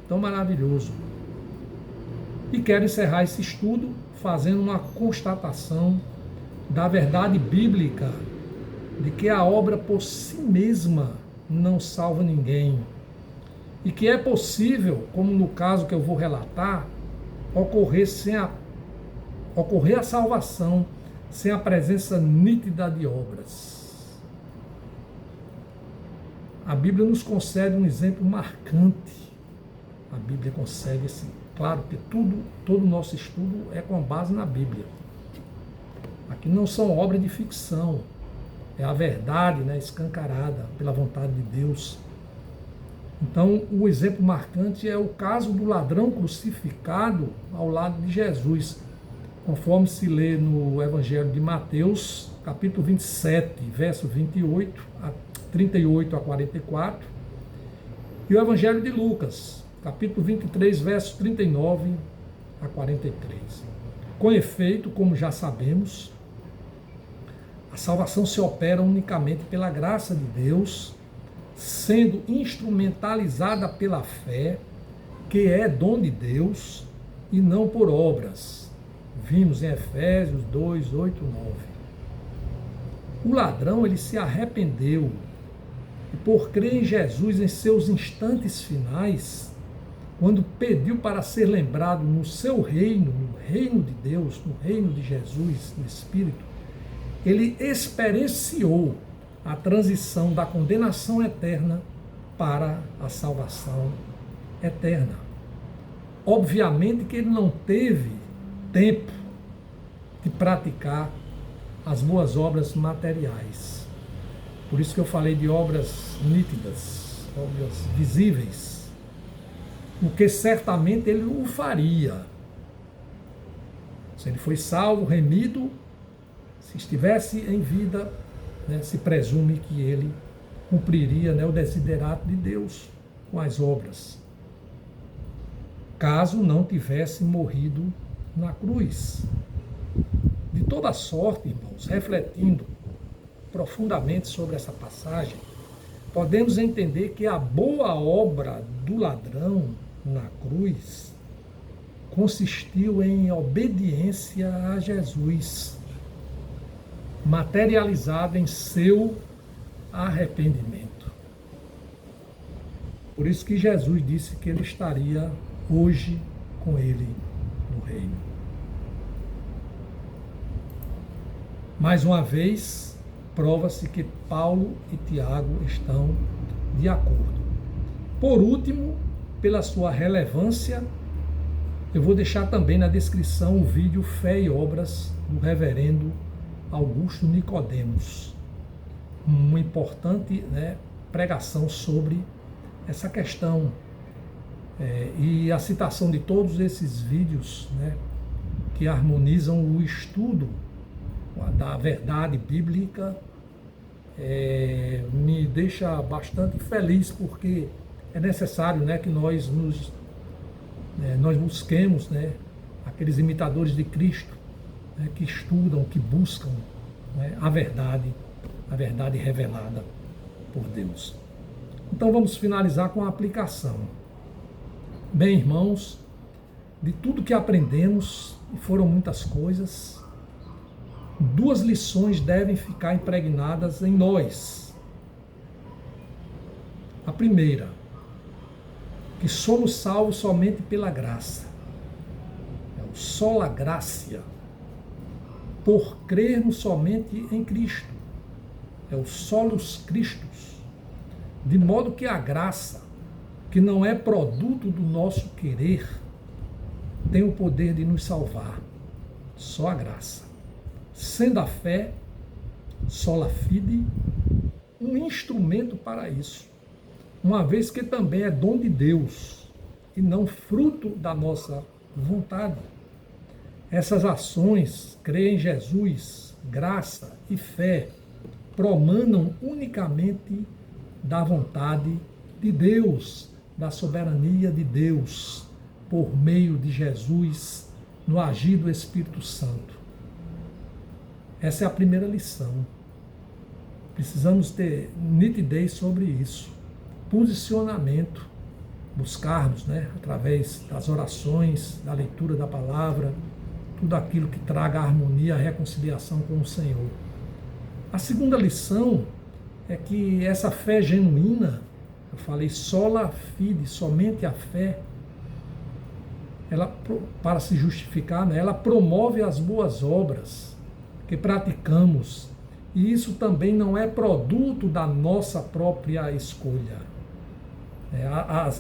tão maravilhoso. E quero encerrar esse estudo fazendo uma constatação da verdade bíblica de que a obra por si mesma não salva ninguém. E que é possível, como no caso que eu vou relatar, ocorrer a salvação sem a presença nítida de obras. A Bíblia nos concede um exemplo marcante. A Bíblia concede assim. Claro que todo o nosso estudo é com base na Bíblia. Aqui não são obras de ficção. É a verdade, né, escancarada pela vontade de Deus. Então, o exemplo marcante é o caso do ladrão crucificado ao lado de Jesus, conforme se lê no Evangelho de Mateus, capítulo 27, verso 38 a 44, e o Evangelho de Lucas, capítulo 23, verso 39 a 43. Com efeito, como já sabemos, a salvação se opera unicamente pela graça de Deus, sendo instrumentalizada pela fé, que é dom de Deus, e não por obras. Vimos em Efésios 2, 8, 9. O ladrão, ele se arrependeu, e por crer em Jesus em seus instantes finais, quando pediu para ser lembrado no seu reino, no reino de Deus, no reino de Jesus, no Espírito, ele experienciou a transição da condenação eterna para a salvação eterna. Obviamente que ele não teve tempo de praticar as boas obras materiais. Por isso que eu falei de obras nítidas, obras visíveis, porque certamente ele o faria. Se ele foi salvo, remido, se estivesse em vida, né, se presume que ele cumpriria, né, o desiderato de Deus com as obras, caso não tivesse morrido na cruz. De toda sorte, irmãos, refletindo profundamente sobre essa passagem, podemos entender que a boa obra do ladrão na cruz consistiu em obediência a Jesus, materializada em seu arrependimento. Por isso que Jesus disse que ele estaria hoje com ele no reino. Mais uma vez, prova-se que Paulo e Tiago estão de acordo. Por último, pela sua relevância, eu vou deixar também na descrição o vídeo Fé e Obras do reverendo Augusto Nicodemos, uma importante, né, pregação sobre essa questão, e a citação de todos esses vídeos, né, que harmonizam o estudo da verdade bíblica, me deixa bastante feliz, porque é necessário, né, que nós busquemos, né, aqueles imitadores de Cristo, né, que estudam, que buscam, né, a verdade revelada por Deus. Então vamos finalizar com a aplicação. Bem, irmãos, de tudo que aprendemos, e foram muitas coisas, duas lições devem ficar impregnadas em nós. A primeira, que somos salvos somente pela graça. É o sola gratia, por crermos somente em Cristo. É o solus Christus. De modo que a graça, que não é produto do nosso querer, tem o poder de nos salvar. Só a graça. Sendo a fé, sola fide, um instrumento para isso, uma vez que também é dom de Deus e não fruto da nossa vontade. Essas ações, crer em Jesus, graça e fé, promanam unicamente da vontade de Deus, da soberania de Deus, por meio de Jesus, no agir do Espírito Santo. Essa é a primeira lição. Precisamos ter nitidez sobre isso. Posicionamento, buscarmos, né, através das orações, da leitura da palavra, tudo aquilo que traga a harmonia, a reconciliação com o Senhor. A segunda lição é que essa fé genuína, eu falei sola fide, somente a fé, ela, para se justificar, né, ela promove as boas obras que praticamos E isso também não é produto da nossa própria escolha.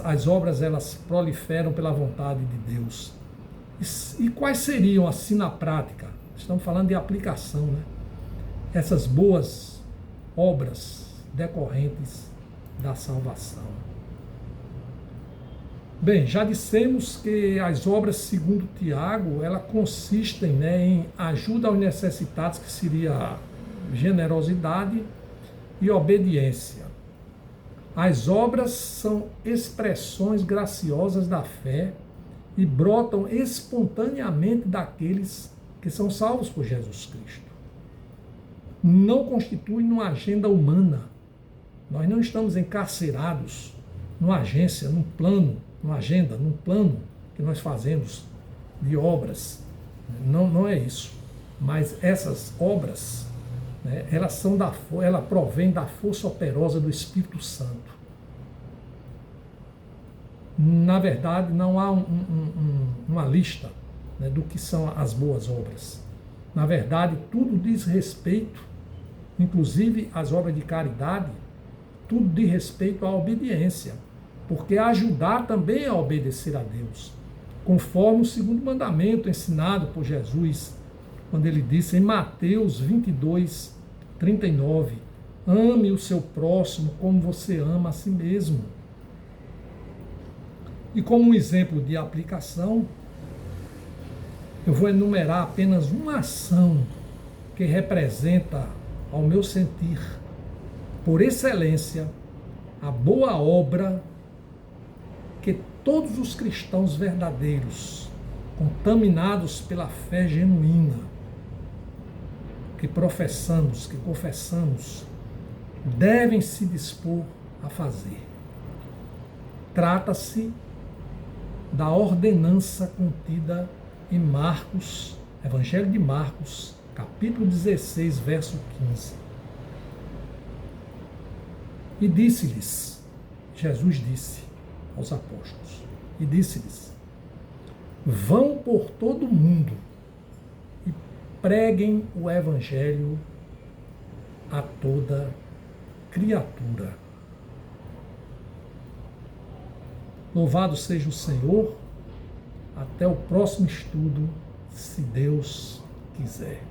As obras, elas proliferam pela vontade de Deus. E quais seriam, assim, na prática? Estamos falando de aplicação, né? Essas boas obras decorrentes da salvação. Bem, já dissemos que as obras, segundo Tiago, elas consistem, né, em ajuda aos necessitados, que seria generosidade e obediência. As obras são expressões graciosas da fé e brotam espontaneamente daqueles que são salvos por Jesus Cristo. Não constituem uma agenda humana. Nós não estamos encarcerados numa agência, num plano, numa agenda, num plano que nós fazemos de obras. Não é isso. Mas essas obras, né, elas provêm da força operosa do Espírito Santo. Na verdade, não há uma lista, né, do que são as boas obras. Na verdade, tudo diz respeito, inclusive as obras de caridade, tudo diz respeito à obediência, porque ajudar também a obedecer a Deus, conforme o segundo mandamento ensinado por Jesus, quando ele disse em Mateus 22, 39, ame o seu próximo como você ama a si mesmo. E como um exemplo de aplicação, eu vou enumerar apenas uma ação que representa, ao meu sentir, por excelência, a boa obra que todos os cristãos verdadeiros, contaminados pela fé genuína, que professamos, que confessamos, devem se dispor a fazer. Trata-se da ordenança contida em Marcos, Evangelho de Marcos, capítulo 16, verso 15. E disse-lhes, Jesus disse aos apóstolos, e disse-lhes, vão por todo o mundo e preguem o Evangelho a toda criatura. Louvado seja o Senhor. Até o próximo estudo, se Deus quiser.